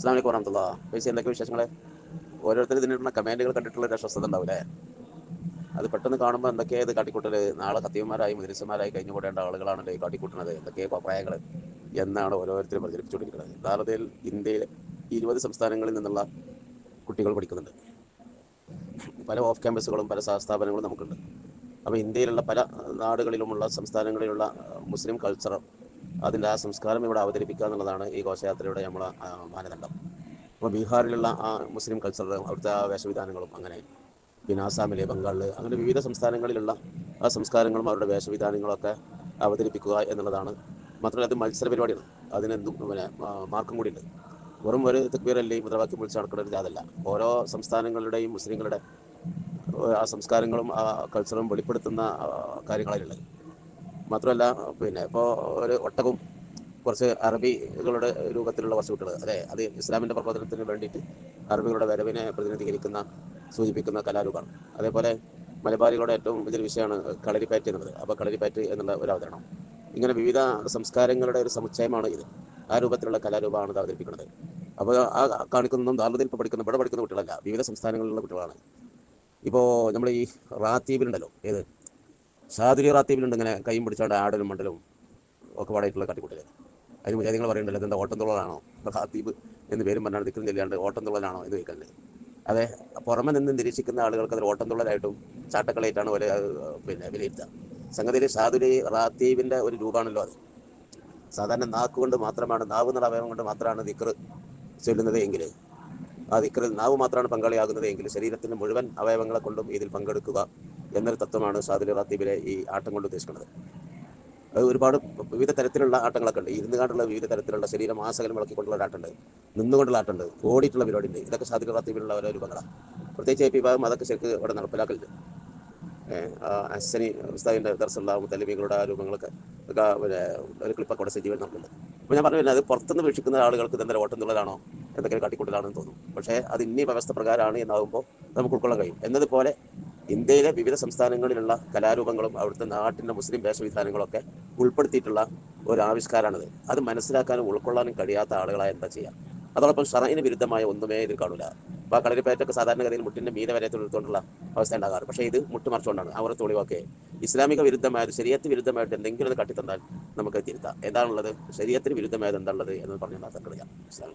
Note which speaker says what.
Speaker 1: അസ്സലാമു അലൈക്കും വറഹ്മത്തുള്ളാഹി. പൈസ എന്തൊക്കെ വിശേഷങ്ങൾ? ഓരോരുത്തർ ഇതിനുള്ള കമൻറ്റുകൾ കണ്ടിട്ടുള്ള ഒരു അസ്വസ്ഥത ഉണ്ടാവില്ലേ? അത് പെട്ടെന്ന് കാണുമ്പോൾ എന്തൊക്കെയാണ് ഇത് കാട്ടിക്കൂട്ടൽ? നാളെ ഖത്തീവന്മാരായി മുദ്രിസന്മാരായി കഴിഞ്ഞു കൂടേണ്ട ആളുകളാണല്ലോ ഈ കാട്ടിക്കൂട്ടുന്നത്. എന്തൊക്കെ അഭിപ്രായങ്ങൾ എന്നാണ് ഓരോരുത്തരും പ്രചരിപ്പിച്ചുകൊണ്ടിരിക്കുന്നത്. യഥാർത്ഥത്തിൽ ഇന്ത്യയിലെ 20 സംസ്ഥാനങ്ങളിൽ നിന്നുള്ള കുട്ടികൾ പഠിക്കുന്നുണ്ട്. പല ഓഫ് ക്യാമ്പസുകളും പല സ്ഥാപനങ്ങളും നമുക്കുണ്ട്. അപ്പോൾ ഇന്ത്യയിലുള്ള പല നാടുകളിലുമുള്ള സംസ്ഥാനങ്ങളിലുള്ള മുസ്ലിം കൾച്ചറും അതിൻ്റെ ആ സംസ്കാരം ഇവിടെ അവതരിപ്പിക്കുക എന്നുള്ളതാണ് ഈ ഘോഷയാത്രയുടെ നമ്മളെ മാനദണ്ഡം. അപ്പോൾ ബീഹാറിലുള്ള ആ മുസ്ലിം കൾച്ചറും അവിടുത്തെ ആ വേഷവിധാനങ്ങളും, അങ്ങനെ പിന്നെ ആസാമിലെ, ബംഗാളിൽ, അങ്ങനെ വിവിധ സംസ്ഥാനങ്ങളിലുള്ള ആ സംസ്കാരങ്ങളും അവരുടെ വേഷവിധാനങ്ങളൊക്കെ അവതരിപ്പിക്കുക എന്നുള്ളതാണ്. മാത്രമല്ല അത് മത്സര പരിപാടിയാണ്. അതിനെന്തും പിന്നെ മാർക്കും കൂടിയുണ്ട്. വെറും ഒരു തക്ബീറല്ലേ മുദ്രാവാക്യം വിളിച്ച് നടക്കുന്ന ഒരു ജാഥല്ല. ഓരോ സംസ്ഥാനങ്ങളുടെയും മുസ്ലിങ്ങളുടെ ആ സംസ്കാരങ്ങളും ആ കൾച്ചറും വെളിപ്പെടുത്തുന്ന കാര്യങ്ങളിലുള്ളത്. മാത്രമല്ല പിന്നെ ഇപ്പോൾ ഒരു ഒട്ടകവും കുറച്ച് അറബികളുടെ രൂപത്തിലുള്ള കുറച്ച് കുട്ടികൾ, അതെ, അത് ഇസ്ലാമിൻ്റെ പ്രബോധനത്തിന് വേണ്ടിയിട്ട് അറബികളുടെ വരവിനെ പ്രതിനിധീകരിക്കുന്ന സൂചിപ്പിക്കുന്ന കലാരൂപമാണ്. അതേപോലെ മലബാറികളുടെ ഏറ്റവും വലിയൊരു വിഷയമാണ് കളരിപ്പയറ്റ് എന്നുള്ളത്. അപ്പോൾ കളരിപ്പയറ്റ് എന്നുള്ള ഒരു അവതരണം, ഇങ്ങനെ വിവിധ സംസ്കാരങ്ങളുടെ ഒരു സമുച്ചയമാണ് ഇത്. ആ രൂപത്തിലുള്ള കലാരൂപമാണ് ഇത് അവതരിപ്പിക്കുന്നത്. അപ്പോൾ ആ കാണിക്കുന്നതും ദാറുൽ ഇപ്പോൾ പഠിക്കുന്ന ഇവിടെ പഠിക്കുന്ന കുട്ടികളല്ല, വിവിധ സംസ്ഥാനങ്ങളിലുള്ള കുട്ടികളാണ്. ഇപ്പോൾ നമ്മൾ ഈ റാത്തീബിലുണ്ടല്ലോ, ഏത് ഷാദുലി റാത്തീബിലുണ്ട്, ഇങ്ങനെ കൈയും പിടിച്ചാണ്ട് ആടലും മണ്ടലും ഒക്കെ പാടായിട്ടുള്ള കാട്ടിക്കൂട്ടൽ. അതിന് മുജാദികൾ പറയുന്നുണ്ടല്ലോ, ഇതെന്താ ഓട്ടം തുള്ളലാണോ? റാത്തീബ് എന്ന് പേരും പറഞ്ഞാൽ ദിക്റും ചെല്ലാണ്ട് ഓട്ടം തുള്ളലാണോ എന്ന് ചോദിക്കല്ലേ. അതെ, പുറമെ നിന്ന് നിരീക്ഷിക്കുന്ന ആളുകൾക്ക് അത് ഓട്ടം തുള്ളലായിട്ടും ചാട്ടക്കളയായിട്ടാണ് ഒരു പിന്നെ വിലയിരുത്തുക. സംഗതിയിൽ ഷാദുലി റാത്തീബിൻ്റെ ഒരു രൂപമാണല്ലോ അത്. സാധാരണ നാക്കുകൊണ്ട് മാത്രമാണ്, നാവ് എന്നുള്ള അവയവം കൊണ്ട് മാത്രമാണ് ദിക്റ് ചൊല്ലുന്നത് എങ്കിൽ, ആ ദിക്റിൽ നാവ് മാത്രമാണ് പങ്കാളിയാകുന്നത് എങ്കിൽ ശരീരത്തിൻ്റെ മുഴുവൻ അവയവങ്ങളെ കൊണ്ടും ഇതിൽ പങ്കെടുക്കുക എന്നൊരു തത്വമാണ് ഷാദുലി റാത്തീബിലെ ഈ ആട്ടം കൊണ്ട് ഉദ്ദേശിക്കുന്നത്. അത് ഒരുപാട് വിവിധ തരത്തിലുള്ള ആട്ടങ്ങളൊക്കെ ഉണ്ട്. ഇരുന്നുകൊണ്ടുള്ള വിവിധ തരത്തിലുള്ള ശരീരം ആസകലം ഇളക്കിക്കൊണ്ടുള്ള ഒരാട്ടുണ്ട്, നിന്നുകൊണ്ടുള്ള ആട്ടുണ്ട്, ഓടിയിട്ടുള്ള പരിപാടിയുണ്ട്. ഇതൊക്കെ ഷാദുലി റാത്തീബിലുള്ള ഓരോ രൂപങ്ങളാണ്. പ്രത്യേകിച്ച് ഈ വിഭാഗം അതൊക്കെ ശരിക്ക് ഇവിടെ നടപ്പിലാക്കലുണ്ട്. അശ്വനി ഉസ്താദിൻ്റെ ദർസുള്ള മുത്തല്ലിമീങ്ങളുടെ ആ രൂപങ്ങളൊക്കെ പിന്നെ ഒരു ക്ലിപ്പൊക്കെ അവിടെ സജീവൻ നടക്കുന്നുണ്ട്. അപ്പോൾ ഞാൻ പറഞ്ഞു, അത് പുറത്തുനിന്ന് വീക്ഷിക്കുന്ന ആളുകൾക്ക് ഇതെന്താ ഓട്ടം തുള്ളലാണോ, എന്തൊക്കെ കാട്ടിക്കൂട്ടലാണെന്ന് തോന്നും. പക്ഷേ അത് ഇന്നീ വ്യവസ്ഥ പ്രകാരമാണ് എന്നാകുമ്പോൾ നമുക്ക് ഉൾക്കൊള്ളാൻ കഴിയും. എന്നതുപോലെ ഇന്ത്യയിലെ വിവിധ സംസ്ഥാനങ്ങളിലുള്ള കലാരൂപങ്ങളും അവിടുത്തെ നാട്ടിൻ്റെ മുസ്ലിം വേഷവിധാനങ്ങളൊക്കെ ഉൾപ്പെടുത്തിയിട്ടുള്ള ഒരു ആവിഷ്കാരമാണിത്. അത് മനസ്സിലാക്കാനും ഉൾക്കൊള്ളാനും കഴിയാത്ത ആളുകളായ എന്താ ചെയ്യുക? അതോടൊപ്പം ഷറഈന് വിരുദ്ധമായ ഒന്നുമേ ഇതിൽ കാണില്ല. അപ്പോൾ ആ കളരിപ്പയറ്റൊക്കെ സാധാരണഗതിയിൽ മുട്ടിൻ്റെ മീതെ വരെ തൊഴുത്തുകൊണ്ടുള്ള അവസ്ഥ ഉണ്ടാകാറ്. പക്ഷേ ഇത് മുട്ടുമറിച്ചുകൊണ്ടാണ്. അവർ ഒളിവാക്കെ ഇസ്ലാമിക വിരുദ്ധമായത്, ശരീഅത്ത് വിരുദ്ധമായിട്ട് എന്തെങ്കിലും അത് കാട്ടിത്തന്നാൽ നമുക്ക് തിരുത്താം. എന്താണുള്ളത്, ശരീഅത്തിന് വിരുദ്ധമായത് എന്താണുള്ളത് എന്ന് പറഞ്ഞാൽ തർക്കമില്ല. ഇസ്ലാം